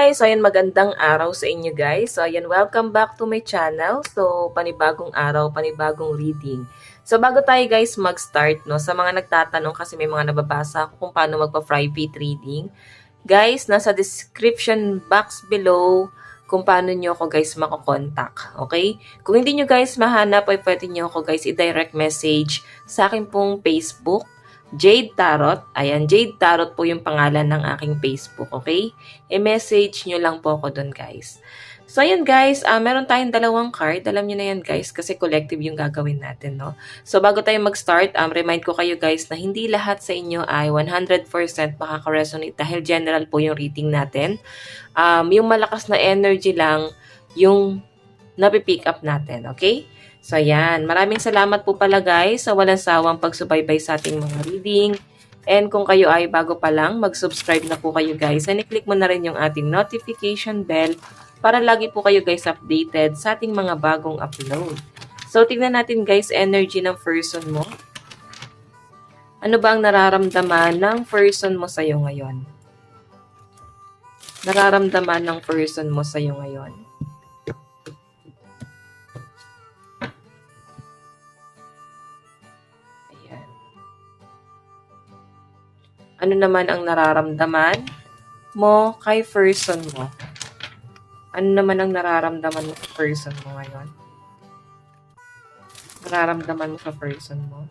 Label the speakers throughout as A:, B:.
A: guys! So, ayan, magandang araw sa inyo guys. So, ayan, welcome back to my channel. So, panibagong araw, panibagong reading. So, bago tayo guys mag-start, no, sa mga nagtatanong kasi may mga nababasa ako kung paano magpa-private reading. Guys, nasa description box below kung paano nyo ako guys makakontakt. Okay? Kung hindi nyo guys mahanap, ay pwede nyo ako guys i-direct message sa akin pong Facebook. Jade Tarot. Ayan, Jade Tarot po yung pangalan ng aking Facebook, okay? I-message nyo lang po ako doon, guys. So, ayan guys, meron tayong dalawang card. Alam nyo na yan guys, kasi collective yung gagawin natin, no? So, bago tayo mag-start, remind ko kayo guys na hindi lahat sa inyo ay 100% makaka-resonate dahil general po yung reading natin. Yung malakas na energy lang yung napipick up natin, okay? So, ayan. Maraming salamat po pala guys sa walang sawang pagsubaybay sa ating mga reading. And kung kayo ay bago pa lang, mag-subscribe na po kayo guys. And i-click mo na rin yung ating notification bell para lagi po kayo guys updated sa ating mga bagong upload. So, tingnan natin guys energy ng person mo. Ano ba ang nararamdaman ng person mo sa'yo ngayon? Nararamdaman ng person mo sa'yo ngayon. Ano naman ang nararamdaman mo kay person mo? Ano naman ang nararamdaman mo sa person mo ngayon? Nararamdaman mo sa person mo?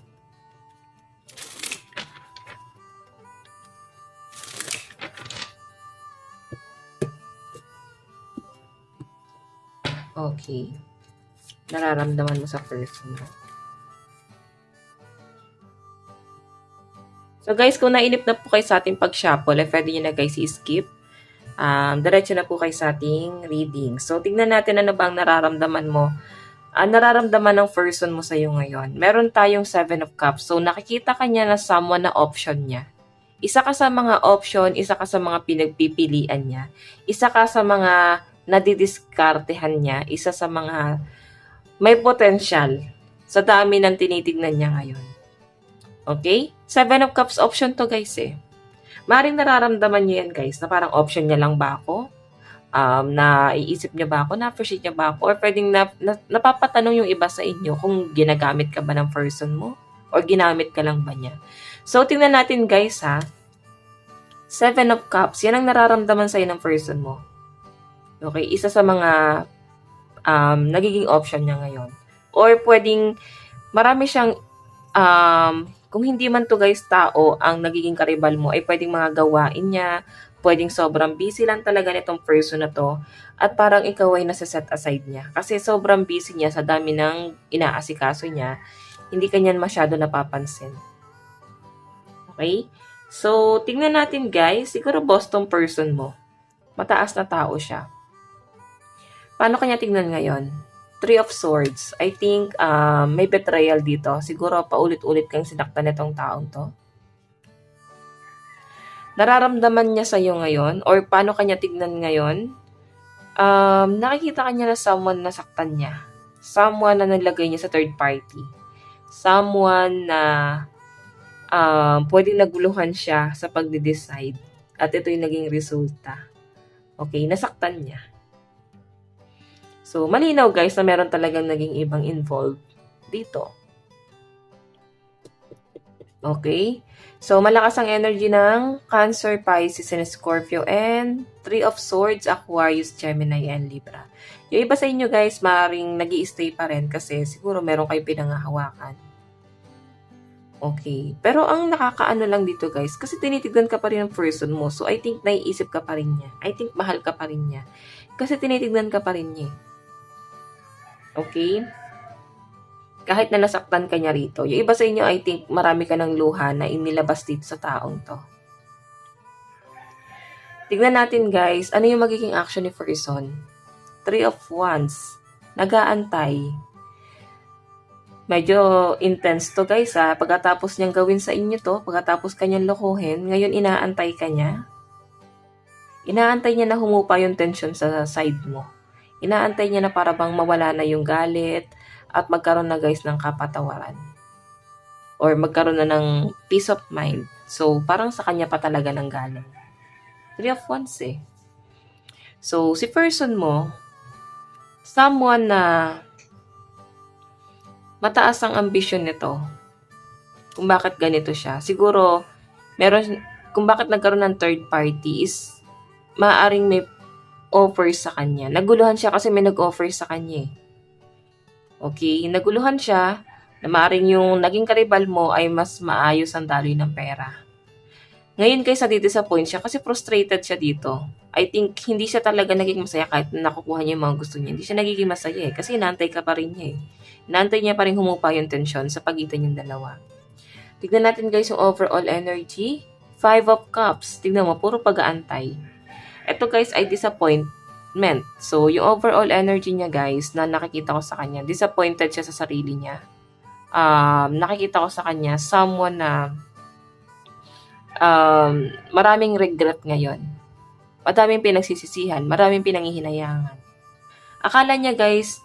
A: Okay. Nararamdaman mo sa person mo. So guys, kung nainip na po kayo sa ating pag-shuffle, pwede nyo na guys i-skip. Diretso na po kayo sa ating reading. So tingnan natin ano ba ang nararamdaman mo. Nararamdaman ng person mo sa iyo ngayon. Meron tayong 7 of Cups. So nakikita ka niya na someone na option niya. Isa ka sa mga option, isa ka sa mga pinagpipilian niya. Isa ka sa mga nadidiskartehan niya. Isa sa mga may potential sa dami ng tinitignan niya ngayon. Okay? 7 of Cups option to guys eh. Maring nararamdaman niyo yan guys na parang option niya lang ba ako? Naiisip niya ba ako? Na-appreciate niya ba ako? Or pwedeng napapatanong yung iba sa inyo kung ginagamit ka ba ng person mo? Or ginamit ka lang ba niya? So, tingnan natin guys ha. 7 of Cups. Yan ang nararamdaman sa'yo ng person mo. Okay? Isa sa mga nagiging option niya ngayon. Or pwedeng marami siyang kung hindi man to guys tao ang nagiging karibal mo, ay pwedeng mga gawain niya, pwedeng sobrang busy lang talaga nitong person na to, at parang ikaw ay nasa-set aside niya. Kasi sobrang busy niya sa dami ng inaasikaso niya, hindi kanyan masyado napapansin. Okay? So, tingnan natin guys, siguro boss tong person mo. Mataas na tao siya. Paano kanya tingnan ngayon? 3 of Swords. I think may betrayal dito. Siguro paulit-ulit kang sinaktan nitong taong to. Nararamdaman niya sa'yo ngayon or paano kanya tignan ngayon? Nakikita kanya na someone na saktan niya. Someone na nalagay niya sa third party. Someone na pwedeng naguluhan siya sa pagde-decide. At ito yung naging resulta. Okay, nasaktan niya. So, malinaw guys na meron talagang naging ibang involved dito. Okay? So, malakas ang energy ng Cancer, Pisces, and Scorpio, and 3 of Swords, Aquarius, Gemini, and Libra. Yung iba sa inyo guys, maaaring nag-i-stay pa rin kasi siguro meron kayo pinangahawakan. Okay. Pero ang nakakaano lang dito guys, kasi tinitignan ka pa rin ng person mo. So, I think naiisip ka pa rin niya. I think mahal ka pa rin niya. Kasi tinitignan ka pa rin niya. Okay? Kahit na nasaktan ka niya rito. Yung iba sa inyo, I think, marami ka ng luha na inilabas dito sa taong to. Tignan natin, guys, ano yung magiging action ni person. 3 of Wands. Nag-aantay. Medyo intense to, guys, ha. Pagkatapos niyang gawin sa inyo to, pagkatapos kanyang lokohin, ngayon inaantay ka niya. Inaantay niya na humupa yung tension sa side mo. Inaantay niya na para bang mawala na yung galit at magkaroon na guys ng kapatawaran. Or magkaroon na ng peace of mind. So, parang sa kanya pa talaga ng galing. 3 of Wands eh. So, si person mo, someone na mataas ang ambisyon nito. Kung bakit ganito siya. Siguro, kung bakit nagkaroon ng third party is, maaaring may offer sa kanya. Naguluhan siya kasi may nag-offer sa kanya. Okay? Naguluhan siya na maaaring yung naging karibal mo ay mas maayos ang daloy ng pera. Ngayon guys, disappoint siya kasi frustrated siya dito. I think hindi siya talaga naging masaya kahit nakukuha niya yung mga gusto niya. Hindi siya nagiging masaya kasi inaantay ka pa rin niya Inaantay niya pa rin humupa yung tension sa pagitan yung dalawa. Tignan natin guys yung overall energy. 5 of Cups. Tignan mo, puro pag-aantay. Ito guys ay disappointment. So, yung overall energy niya guys na nakikita ko sa kanya, disappointed siya sa sarili niya. Nakikita ko sa kanya someone na maraming regret ngayon. Madaming pinagsisisihan, maraming pinanghihinayangan. Akala niya guys,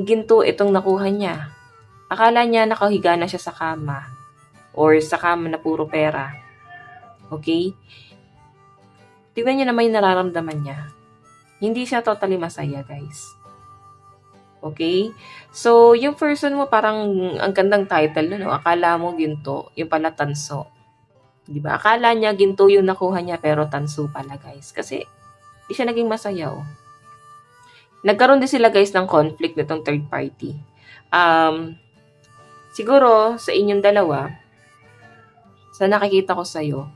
A: ginto itong nakuha niya. Akala niya nakahiga na siya sa kama or sa kama na puro pera. Okay? Tignan niyo naman yung nararamdaman niya. Hindi siya totally masaya guys. Okay? So, yung person mo parang ang gandang title, no? Akala mo ginto, yung pala tanso. Diba? Akala niya ginto yung nakuha niya pero tanso pala guys. Kasi, di siya naging masaya Nagkaroon din sila guys ng conflict nitong third party. Siguro, sa inyong dalawa, sa nakikita ko sa'yo,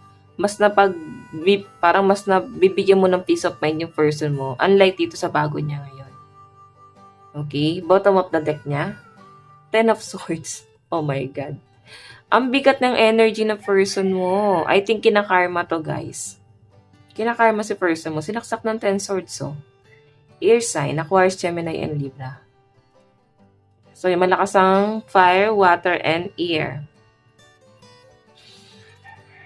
A: parang mas nabibigyan mo ng peace of mind yung person mo, unlike dito sa bago niya ngayon. Okay? Bottom of the deck niya. 10 of Swords. Oh my God. Ang bigat ng energy ng person mo. I think kinakarma to, guys. Kinakarma si person mo. Sinaksak ng 10 Swords, Air sign, Aquarius, Gemini, and Libra. So, yung malakas ang fire, water, and air.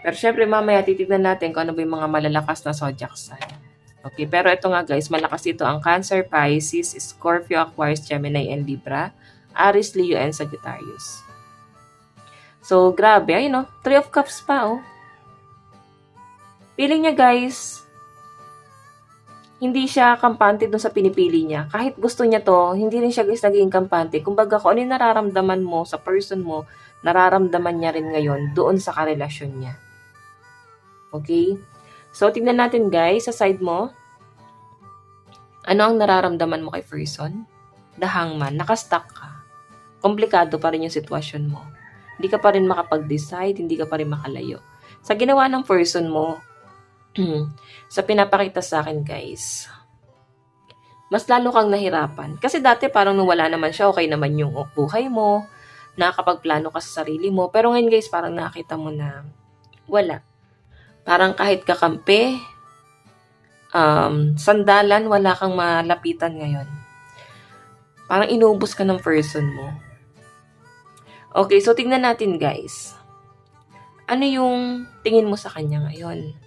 A: Pero syempre, mamaya titignan natin kung ano ba yung mga malalakas na zodiac sign. Okay, pero ito nga guys, malakas dito ang Cancer, Pisces, Scorpio, Aquarius, Gemini, and Libra, Aries, Leo, and Sagittarius. So, grabe, ayun 3 of Cups pa, Feeling niya guys, hindi siya kampante dun sa pinipili niya. Kahit gusto niya to, hindi rin siya guys naging kampante. Kumbaga, kung ano yung nararamdaman mo sa person mo, nararamdaman niya rin ngayon doon sa karelasyon niya. Okay? So, tingnan natin guys, sa side mo, ano ang nararamdaman mo kay person? The Hangman, nakastuck ka. Komplikado pa rin yung sitwasyon mo. Hindi ka pa rin makapag-decide, hindi ka pa rin makalayo. Sa ginawa ng person mo, sa pinapakita sa akin guys, mas lalo kang nahirapan. Kasi dati parang nung wala naman siya, okay naman yung buhay mo, nakakapagplano ka sa sarili mo. Pero ngayon guys, parang nakita mo na wala. Parang kahit kakampi, sandalan, wala kang malapitan ngayon. Parang inubos ka ng person mo. Okay, so tingnan natin guys. Ano yung tingin mo sa kanya ngayon?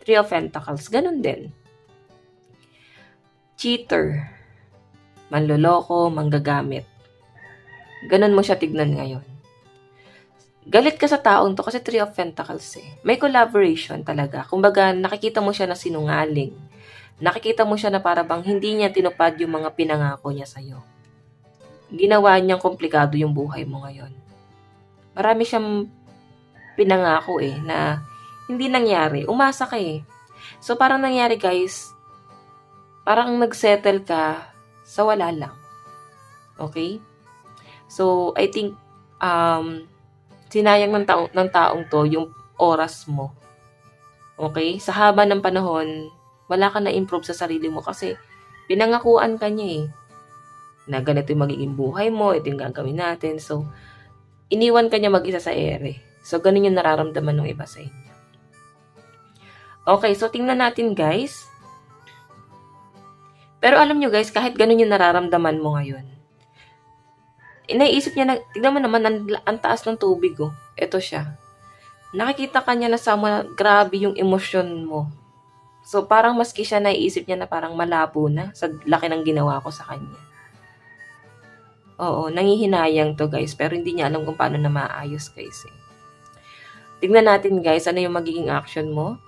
A: 3 of Pentacles, ganun din. Cheater, manloloko, manggagamit. Ganun mo siya tignan ngayon. Galit ka sa taong to kasi 3 of Pentacles May collaboration talaga. Kumbaga, nakikita mo siya na sinungaling. Nakikita mo siya na para bang hindi niya tinupad yung mga pinangako niya sa'yo. Ginawa niyang komplikado yung buhay mo ngayon. Marami siyang pinangako na hindi nangyari. Umasa ka So, parang nangyari guys, parang nagsettle ka sa wala lang. Okay? So, I think, sinayang ng taong to yung oras mo. Okay? Sa haba ng panahon, wala ka na-improve sa sarili mo kasi pinangakuan ka niya na ganito yung magiging buhay mo, ito yung gagawin natin. So, iniwan ka niya mag-isa sa ere. So, ganun yung nararamdaman ng iba sa inyo. Okay, so tingnan natin guys. Pero alam nyo guys, kahit ganun yung nararamdaman mo ngayon, inaisip niya tignan mo naman, ang taas ng tubig Ito siya. Nakikita ka niya na grabe yung emosyon mo. So, parang maski siya naiisip niya na parang malabo na sa laki ng ginawa ko sa kanya. Oo, nangihinayang to guys, pero hindi niya alam kung paano na maayos guys Tignan natin guys, ano yung magiging action mo.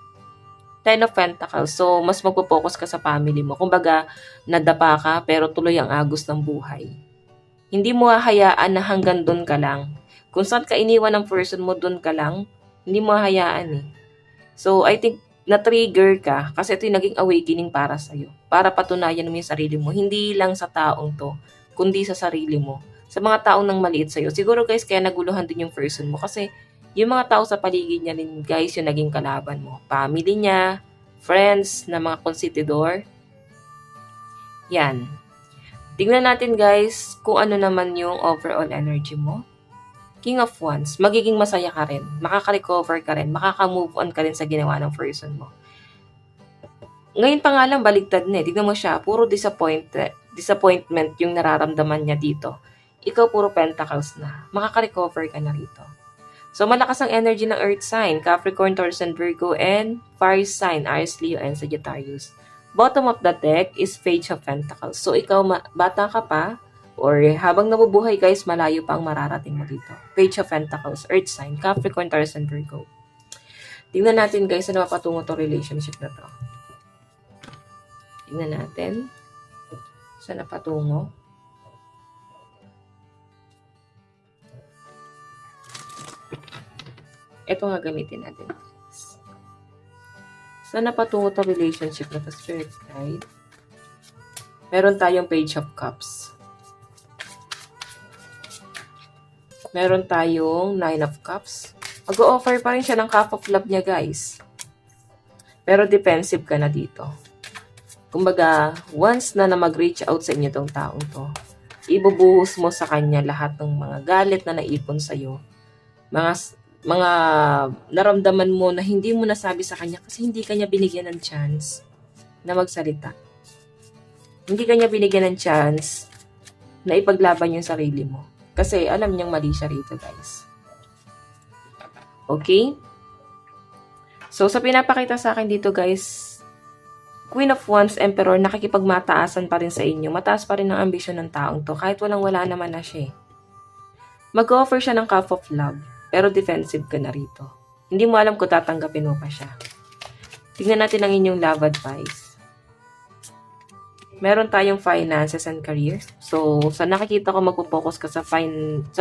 A: Ten of Pentacles. So, mas magpo-focus ka sa family mo. Kumbaga, nadapa ka pero tuloy ang agos ng buhay. Hindi mo hahayaan na hanggang doon ka lang. Kung saan ka iniwan ng person mo, doon ka lang. Hindi mo hahayaan eh. So, I think na-trigger ka kasi ito yung naging awakening para sa'yo. Para patunayan mo yung sarili mo. Hindi lang sa taong to, kundi sa sarili mo. Sa mga taong nang maliit sa'yo. Siguro guys, kaya naguluhan din yung person mo kasi yung mga tao sa paligid niya rin, guys, yung naging kalaban mo. Family niya, friends, na mga konsitidor. Yan. Tingnan natin, guys, kung ano naman yung overall energy mo. King of Wands, magiging masaya ka rin. Makaka-recover ka rin. Makaka-move on ka rin sa ginawa ng person mo. Ngayon pa nga lang, baligtad na eh. Tignan mo siya, puro disappointment yung nararamdaman niya dito. Ikaw puro pentacles na. Makaka-recover ka na rito. So, malakas ang energy ng Earth sign, Capricorn, Taurus, and Virgo, and Fire sign, Aries, Leo, and Sagittarius. Bottom of the deck is Page of Pentacles. So, ikaw, bata ka pa, or habang nabubuhay guys, malayo pa ang mararating mo dito. Page of Pentacles, Earth sign, Capricorn, Taurus, and Virgo. Tingnan natin guys, ano mapatungo to relationship na to. Tingnan natin. Saan napatungo? Ito nga gamitin natin. Saan napatungo to relationship na to? Spirit guide. Meron tayong Page of Cups. Meron tayong Nine of Cups. Mag-o-offer pa rin siya ng cup of love niya, guys. Pero defensive ka na dito. Kumbaga, once na mag-reach out sa inyo tong taong to, ibubuhos mo sa kanya lahat ng mga galit na naipon sa'yo. Mga naramdaman mo na hindi mo nasabi sa kanya kasi hindi kanya binigyan ng chance na magsalita. Hindi kanya binigyan ng chance na ipaglaban yung sarili mo. Kasi alam niyang mali siya rito, guys. Okay? So, sa pinapakita sa akin dito, guys, Queen of Wands, Emperor, nakikipagmataasan pa rin sa inyo. Mataas pa rin ang ambisyon ng taong to. Kahit walang-wala naman na siya. Mag-offer siya ng cup of love. Pero defensive ka na rito. Hindi mo alam kung tatanggapin mo pa siya. Tingnan natin ang inyong love advice. Meron tayong finances and career. So, sa nakikita ko, magpo-focus ka sa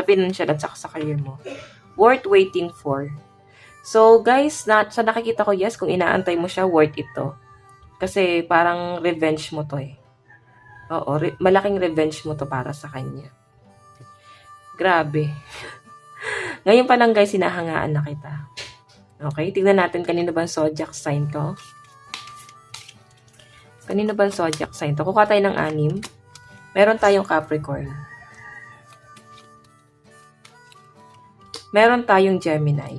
A: financial at saka sa career mo. Worth waiting for. So, guys, sa nakikita ko, yes, kung inaantay mo siya, worth ito. Kasi parang revenge mo to eh. Oo, malaking revenge mo to para sa kanya. Grabe. Ngayon pa lang guys, sinahangaan na kita. Okay, tignan natin kanino ba ang zodiac sign to. Kanino ba ang zodiac sign to? Kukuha tayo ng 6. Meron tayong Capricorn. Meron tayong Gemini.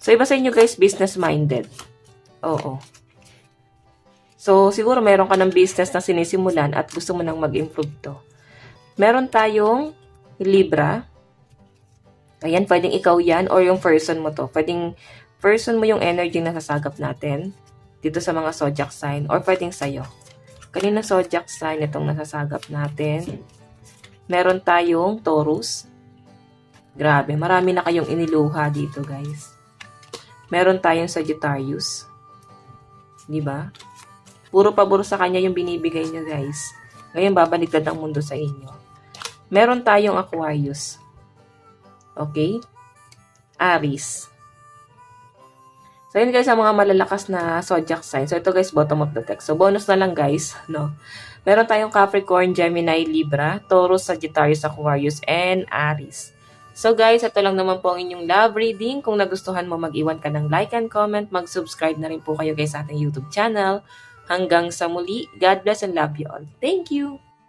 A: So, iba sa inyo guys, business-minded. Oo. So, siguro meron ka ng business na sinisimulan at gusto mo nang mag-improve to. Meron tayong Libra. Ayan, pwedeng ikaw yan or yung person mo to. Pwedeng person mo yung energy na nasasagap natin dito sa mga zodiac sign or pwedeng sa'yo. Kanina zodiac sign itong nasasagap natin. Meron tayong Taurus. Grabe, marami na kayong iniluha dito, guys. Meron tayong Sagittarius. Diba? Puro pabor sa kanya yung binibigay nyo, guys. Ngayon, babaligtad ang mundo sa inyo. Meron tayong Aquarius. Okay? Aries. So, yun guys, ang mga malalakas na zodiac sign. So, ito guys, bottom of the deck. So, bonus na lang guys, no? Meron tayong Capricorn, Gemini, Libra, Taurus, Sagittarius, Aquarius, and Aries. So, guys, ito lang naman po ang inyong love reading. Kung nagustuhan mo, mag-iwan ka ng like and comment. Mag-subscribe na rin po kayo guys sa ating YouTube channel. Hanggang sa muli, God bless and love you all. Thank you!